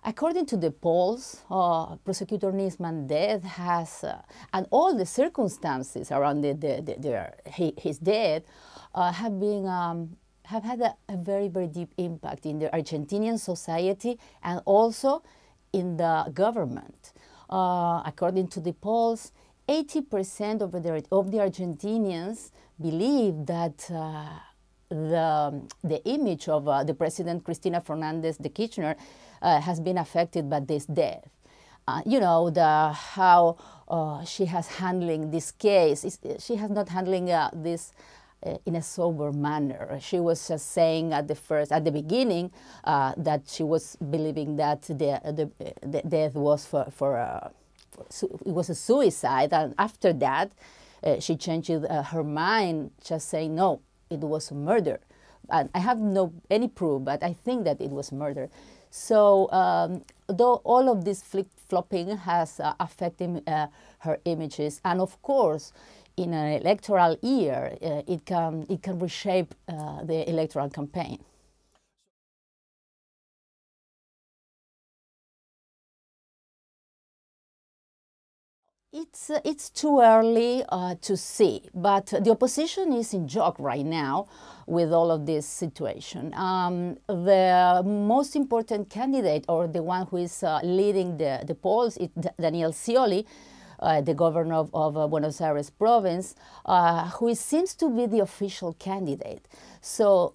According to the polls, prosecutor Nisman's death has, and all the circumstances around his death have had a very, very deep impact in the Argentinian society and also in the government. According to the polls, 80% of the Argentinians believe that the image of the President Cristina Fernandez Kirchner has been affected by this death. You know, how she has handling this case. She has not handling this in a sober manner. She was just saying at the beginning that she was believing that the death was it was a suicide, and after that she changed her mind, just saying no, it was murder. And I have any proof, but I think that it was murder. So though all of this flip-flopping has affected her images, and of course, in an electoral year, it can reshape the electoral campaign. It's too early to see, but the opposition is in shock right now with all of this situation. The most important candidate, or the one who is leading the polls, is Daniel Scioli, the governor of Buenos Aires province, who seems to be the official candidate. So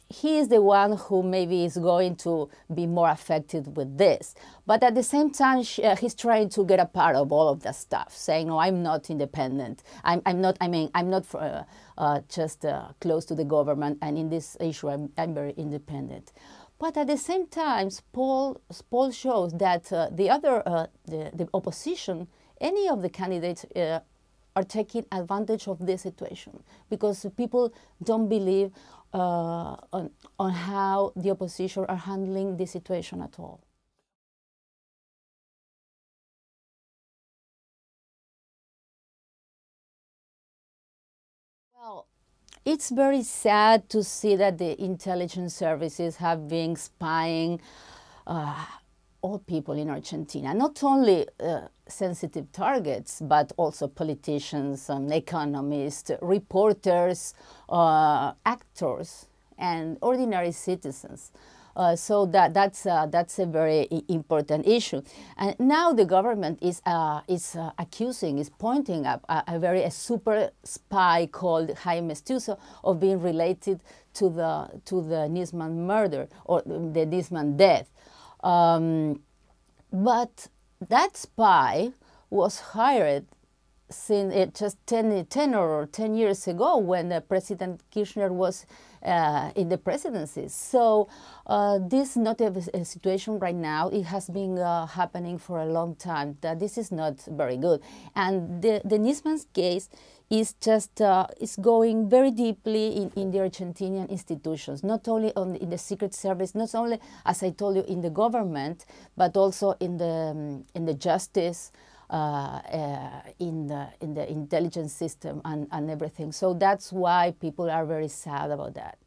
he is the one who maybe is going to be more affected with this. But at the same time, he's trying to get a part of all of that stuff, saying, no, I'm not independent. I'm not just close to the government, and in this issue, I'm very independent. But at the same time, poll shows that the opposition, any of the candidates are taking advantage of this situation, because people don't believe on how the opposition are handling the situation at all. Well, it's very sad to see that the intelligence services have been spying all people in Argentina, not only sensitive targets, but also politicians, economists, reporters, actors, and ordinary citizens. So that's a very important issue. And now the government is pointing up a super spy called Jaime Stuso of being related to the Nisman murder or the Nisman death. But that spy was hired since just 10 years ago, when President Kirchner was in the presidency. So this is not a situation right now. It has been happening for a long time. That this is not very good. And the Nisman's case is just is going very deeply in the Argentinian institutions, not only in the Secret Service, not only, as I told you, in the government, but also in the justice, in the intelligence system and everything. So that's why people are very sad about that.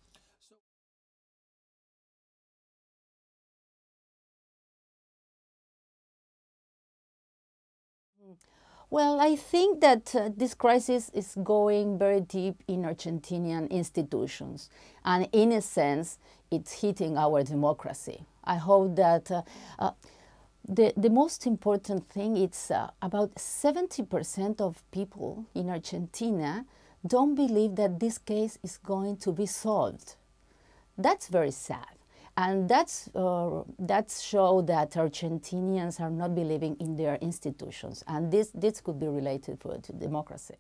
Well, I think that this crisis is going very deep in Argentinian institutions, and in a sense, it's hitting our democracy. I hope that the most important thing is about 70% of people in Argentina don't believe that this case is going to be solved. That's very sad. And that's show that Argentinians are not believing in their institutions. And this could be related to democracy.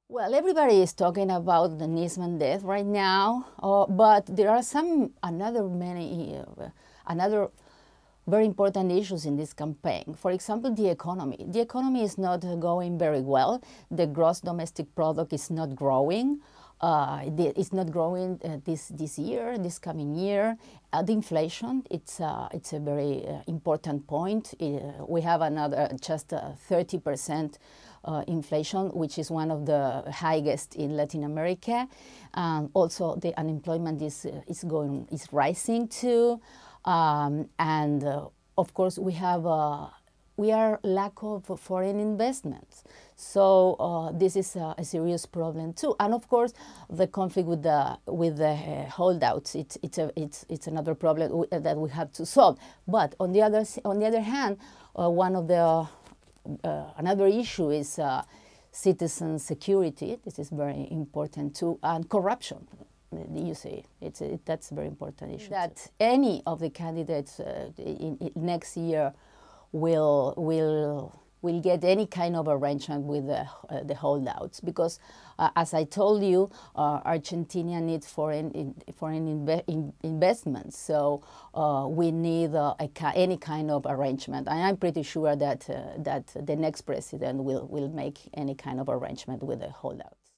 Well, everybody is talking about the Nisman death right now, but there are another very important issues in this campaign. For example, the economy. The economy is not going very well. The gross domestic product is not growing. It's not growing this year, this coming year. The inflation, it's a very important point. We have another just 30% inflation, which is one of the highest in Latin America. Also, the unemployment is rising too, and of course we are lack of foreign investments. So this is a serious problem too. And of course, the conflict with the holdouts, it's another problem that we have to solve. But on the other hand, one of the another issue is citizen security. This is very important too, and corruption. You see, that's a very important issue. That any of the candidates in next year will get any kind of arrangement with the holdouts, because as I told you, Argentina needs foreign investments. So we need any kind of arrangement, and I'm pretty sure that the next president will make any kind of arrangement with the holdouts.